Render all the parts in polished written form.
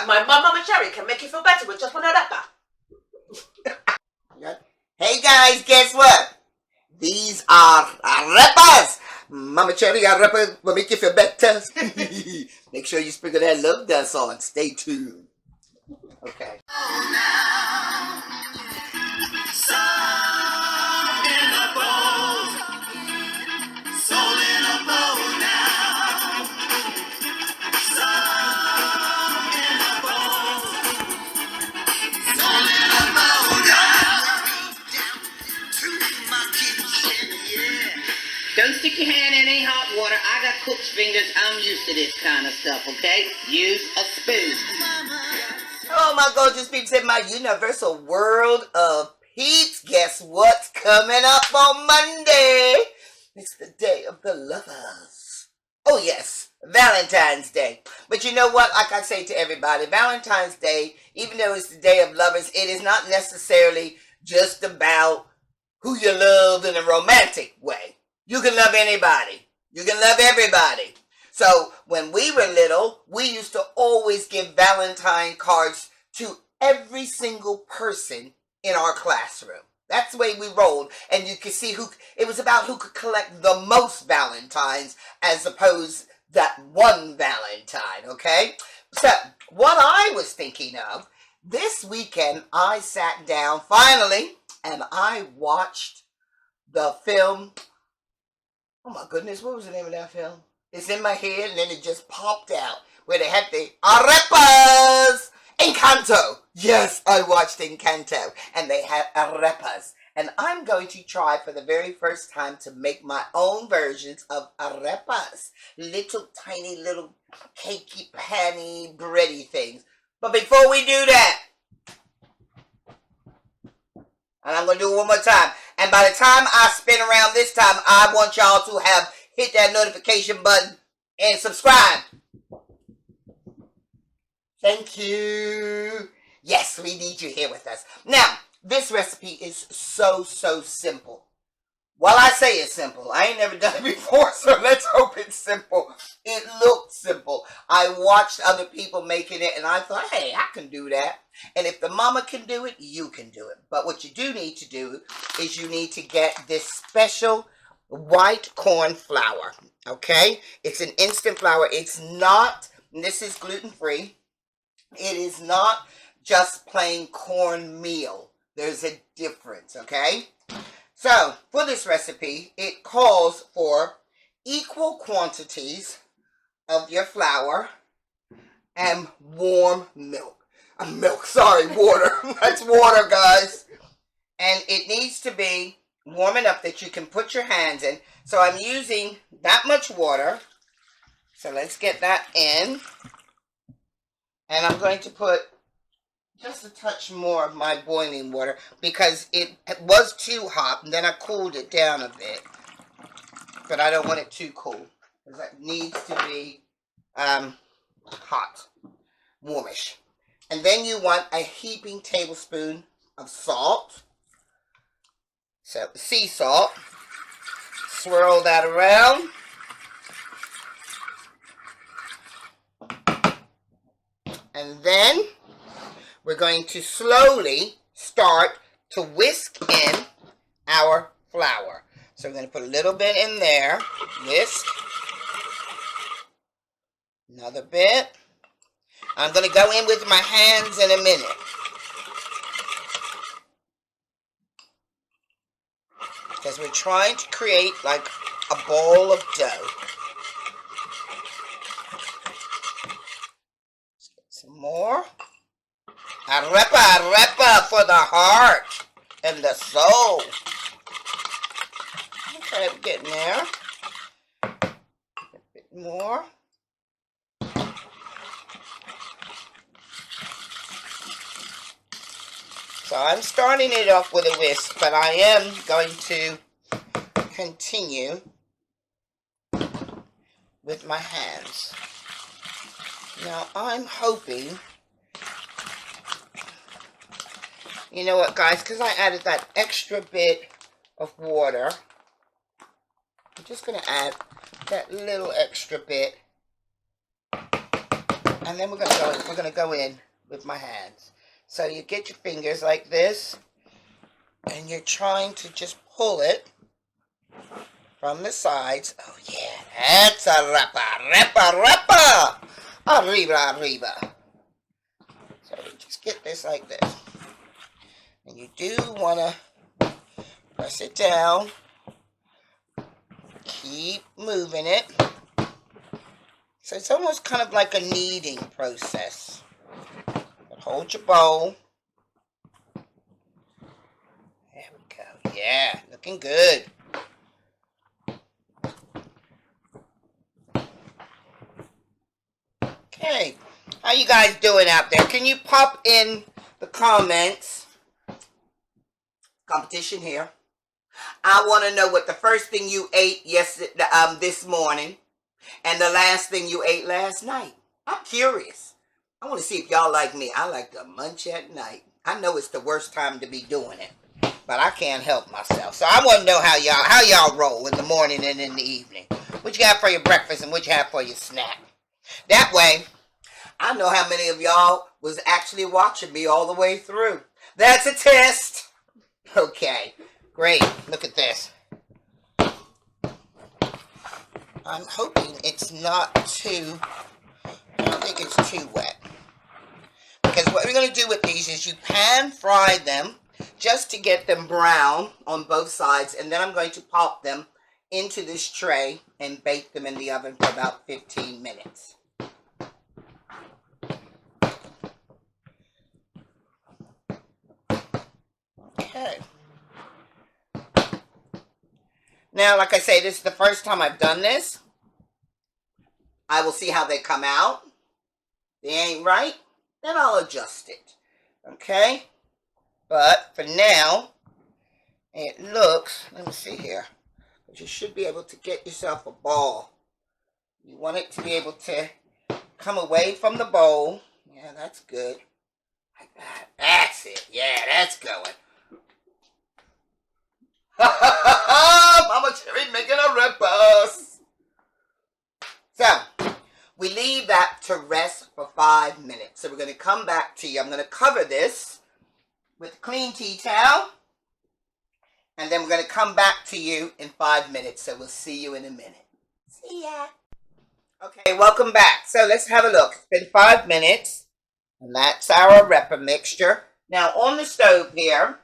my Momma Cherri can make you feel better with just one arepa. Hey guys, guess what? These are arepas. Momma Cherri arepa will make you feel better. Make sure you sprinkle that love dust on. Stay tuned. Okay. Don't stick your hand in any hot water. I got cook's fingers. I'm used to this kind of stuff, okay? Use a spoon. Oh my gorgeous peeps in my universal world of peeps. Guess what's coming up on Monday? It's the day of the lovers. Oh yes, Valentine's Day. But you know what? Like I say to everybody, Valentine's Day, even though it's the day of lovers, it is not necessarily just about who you love in a romantic way. You can love anybody. You can love everybody. So when we were little, we used to always give Valentine cards to every single person in our classroom. That's the way we rolled. And you could see it was about who could collect the most Valentines as opposed that one Valentine, okay? So what I was thinking of, this weekend I sat down finally and I watched the film. Oh my goodness, what was the name of that film? It's in my head and then it just popped out. Where they had the Arepas! Encanto! Yes, I watched Encanto. And they had arepas. And I'm going to try for the very first time to make my own versions of arepas. Little tiny little cakey panny bready things. But before we do that, and I'm going to do it one more time. And by the time I spin around this time, I want y'all to have hit that notification button and subscribe. Thank you. Yes, we need you here with us. Now, this recipe is so simple. Well, I say it's simple. I ain't never done it before, so let's hope it's simple. It looked simple. I watched other people making it, and I thought, hey, I can do that. And if the mama can do it, you can do it. But what you do need to do is you need to get this special white corn flour, okay? It's an instant flour. It's not, this is gluten-free. It is not just plain cornmeal. There's a difference, okay? So, for this recipe, it calls for equal quantities of your flour and warm milk. Water. That's water, guys. And it needs to be warm enough that you can put your hands in. So I'm using that much water. So let's get that in. And I'm going to put just a touch more of my boiling water because it was too hot and then I cooled it down a bit. But I don't want it too cool because that needs to be hot, warmish. And then you want a heaping tablespoon of salt. So sea salt. Swirl that around. And then we're going to slowly start to whisk in our flour. So we're going to put a little bit in there. Whisk. Another bit. I'm going to go in with my hands in a minute. Because we're trying to create like a ball of dough. Let's get some more. Arepa for the heart and the soul. Okay, we're getting there. A bit more. So I'm starting it off with a whisk, but I am going to continue with my hands. Now I'm hoping, you know what guys, because I added that extra bit of water, I'm just going to add that little extra bit And then we're gonna go in with my hands. So you get your fingers like this, and you're trying to just pull it from the sides. Oh yeah, that's a rapa. Arriba. So we just get this like this. And you do wanna press it down. Keep moving it. So it's almost kind of like a kneading process. But hold your bowl. There we go. Yeah, looking good. Okay, how you guys doing out there? Can you pop in the comments? Competition here. I want to know what the first thing you ate this morning and the last thing you ate last night. I'm curious. I want to see if y'all like me. I like to munch at night. I know it's the worst time to be doing it, but I can't help myself. So I want to know how y'all roll in the morning and in the evening. What you got for your breakfast and what you have for your snack. That way, I know how many of y'all was actually watching me all the way through. That's a test. Okay, great. Look at this. I'm hoping it's not too, I don't think it's too wet. Because what we're going to do with these is you pan fry them just to get them brown on both sides. And then I'm going to pop them into this tray and bake them in the oven for about 15 minutes. Okay. Now, like I say, this is the first time I've done this. I will see how they come out. They ain't right, then I'll adjust it. Okay? But for now, it looks, let me see here. But you should be able to get yourself a ball. You want it to be able to come away from the bowl. Yeah, that's good. Like that. That's it. Yeah, that's going. Momma Cherri making arepas. So, we leave that to rest for 5 minutes. So we're going to come back to you. I'm going to cover this with a clean tea towel. And then we're going to come back to you in 5 minutes. So we'll see you in a minute. See ya. Okay, welcome back. So let's have a look. It's been 5 minutes. And that's our arepa mixture. Now on the stove here,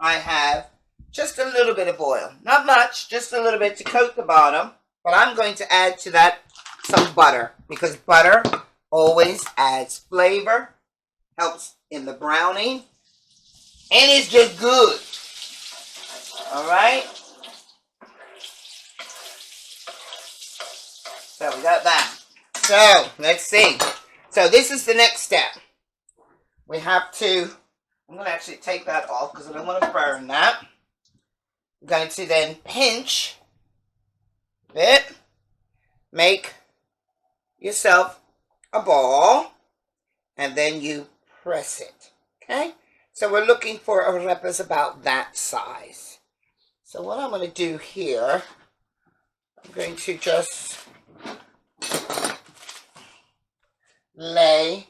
I have just a little bit of oil. Not much, just a little bit to coat the bottom. But I'm going to add to that some butter. Because butter always adds flavor. Helps in the browning. And it's just good. Alright? So we got that. So, let's see. So this is the next step. We have to, I'm going to actually take that off because I don't want to burn that. I'm going to then pinch it. Make yourself a ball. And then you press it. Okay? So we're looking for arepas about that size. So what I'm going to do here, I'm going to just lay,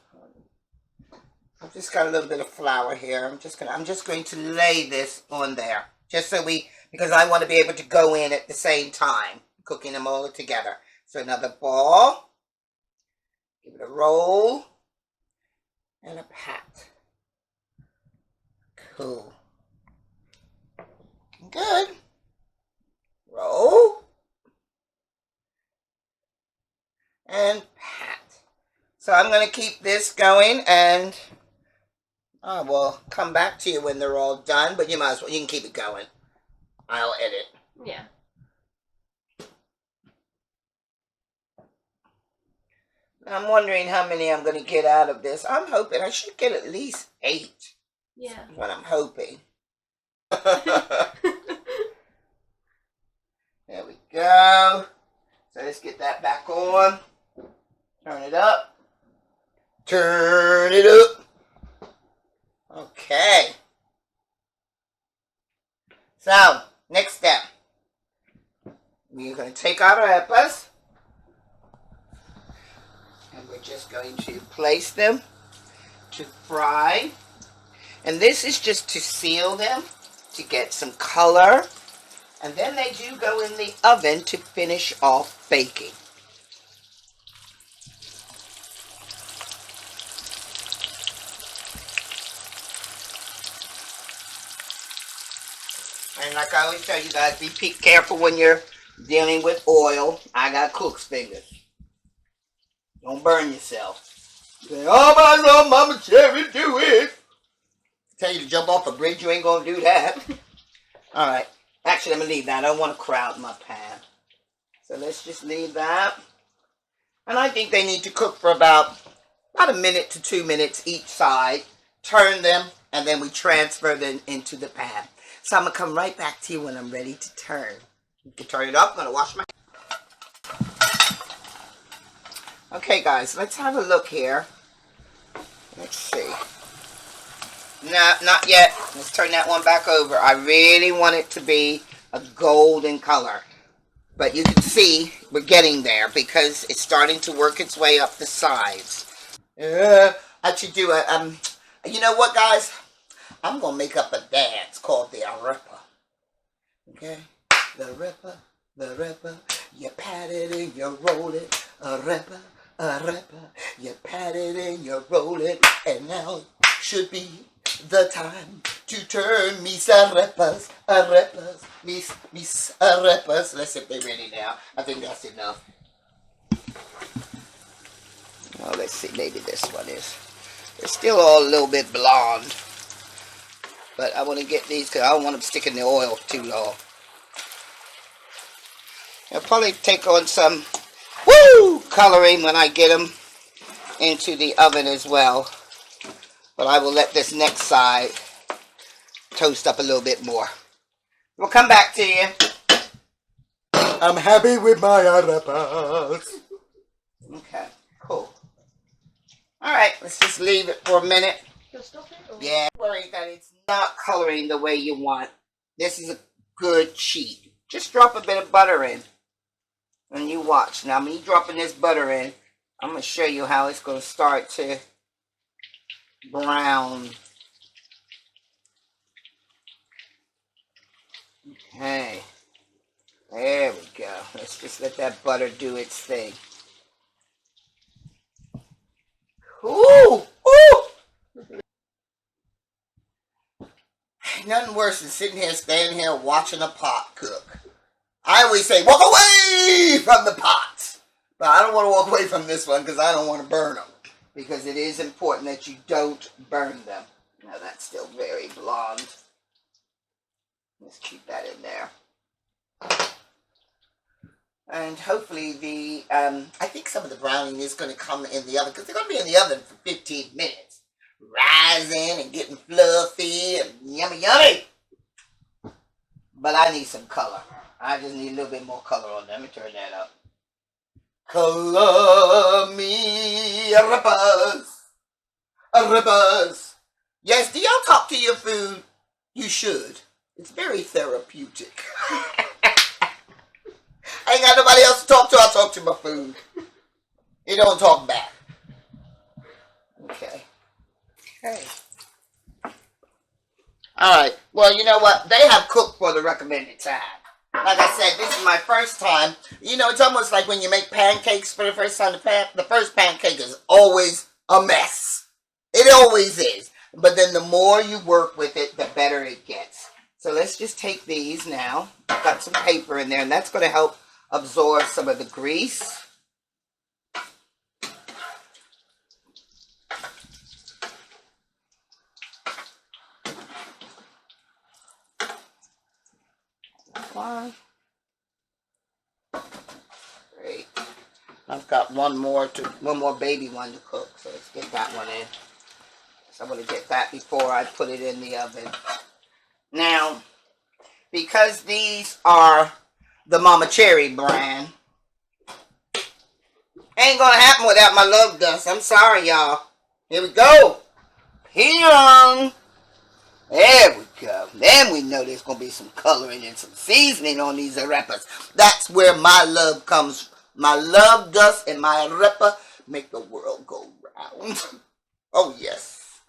I've just got a little bit of flour here. I'm just going to lay this on there. Just so because I want to be able to go in at the same time, cooking them all together. So another ball, give it a roll, and a pat. Cool. Good. Roll. And pat. So I'm going to keep this going and I will come back to you when they're all done. But you might as well, you can keep it going. I'll edit. Yeah. I'm wondering how many I'm going to get out of this. I'm hoping I should get at least 8. Yeah. That's what I'm hoping. There we go. So let's get that back on. Turn it up. Turn it up. Okay. So, next step. We're going to take out our arepas. And we're just going to place them to fry. And this is just to seal them, to get some color. And then they do go in the oven to finish off baking. And like I always tell you guys, be careful when you're dealing with oil. I got cook's fingers. Don't burn yourself. Say, oh my God, Momma Cherri, do it. Tell you to jump off a bridge, you ain't gonna do that. Alright. Actually, I'm gonna leave that. I don't want to crowd my pan. So let's just leave that. And I think they need to cook for about a minute to 2 minutes each side. Turn them, and then we transfer them into the pan. So I'm gonna come right back to you when I'm ready to turn. You can turn it up. I'm gonna wash my hands. Okay, guys, let's have a look here. Let's see. No, not yet. Let's turn that one back over. I really want it to be a golden color. But you can see we're getting there because it's starting to work its way up the sides. I should do a, you know what, guys? I'm going to make up a dance called the Arepa. Okay? The Arepa, you pat it and you roll it. Arepa, you pat it and you roll it. And now should be the time to turn mis arepas, mis arepas. Let's see if they're ready now. I think that's enough. Oh, let's see, maybe this one is. They're still all a little bit blonde. But I want to get these because I don't want them sticking in the oil too long. I'll probably take on some coloring when I get them into the oven as well. But I will let this next side toast up a little bit more. We'll come back to you. I'm happy with my arepas. Okay, cool. Alright, let's just leave it for a minute. Yeah, don't worry that it's not coloring the way you want. This is a good cheat. Just drop a bit of butter in. And you watch. Now, me dropping this butter in, I'm going to show you how it's going to start to brown. Okay. There we go. Let's just let that butter do its thing. Ooh! Ooh! Nothing worse than sitting here, standing here, watching a pot cook. I always say, walk away from the pots. But I don't want to walk away from this one because I don't want to burn them. Because it is important that you don't burn them. Now that's still very blonde. Let's keep that in there. And hopefully the, I think some of the browning is going to come in the oven because they're going to be in the oven for 15 minutes. Rising and getting fluffy and yummy yummy. But I need some color. I just need a little bit more color on them. Let me turn that up. Color me arepas. Arepas. Yes, do y'all talk to your food? You should. It's very therapeutic. I ain't got nobody else to talk to. I talk to my food. It don't talk back. Okay. Okay. Alright. Well, you know what? They have cooked for the recommended time. Like I said, this is my first time. You know, it's almost like when you make pancakes for the first time. The first pancake is always a mess. It always is. But then the more you work with it, the better it gets. So let's just take these now. I've got some paper in there, and that's going to help absorb some of the grease. One. Great. I've got one more baby one to cook, so let's get that one in. So I'm going to get that before I put it in the oven. Now, because these are the Momma Cherri brand, ain't going to happen without my love dust. I'm sorry, y'all. Here we go. Peon. There we go. Then we know there's going to be some coloring and some seasoning on these arepas. That's where my love comes. My love dust and my arepa make the world go round. Oh, yes.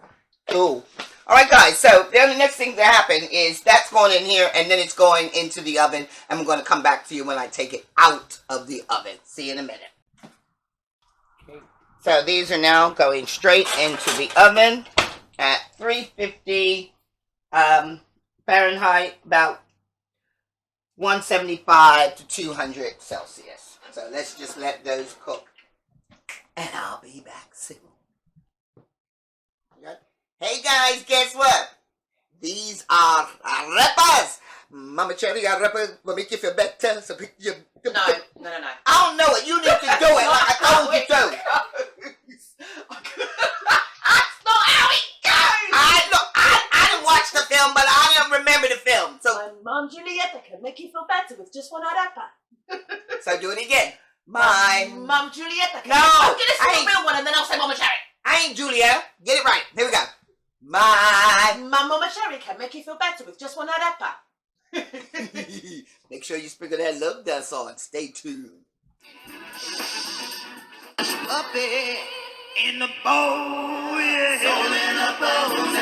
Cool. All right, guys. So then the next thing to happen is that's going in here, and then it's going into the oven, and I'm going to come back to you when I take it out of the oven. See you in a minute. Okay. So these are now going straight into the oven at 350 Fahrenheit, about 175 to 200 Celsius. So let's just let those cook, and I'll be back soon. Hey guys, guess what? These are arepas. Momma Cherri, arepas will make you feel better. So you, No. I don't know it. You need to do it like I told you to. That's not how it goes. I didn't watch the film, but I didn't remember the film. So My mum Julieta can make you feel better with just one arepa. So do it again. My mum Julieta can No, make... Get a real one and then I'll say Momma Cherri. I ain't Julia. Get it right. Here we go. My Momma Cherri can make you feel better with just one arepa. Make sure you sprinkle that love dust on. Stay tuned. Up in the bowl, yeah. Soul in the bowl.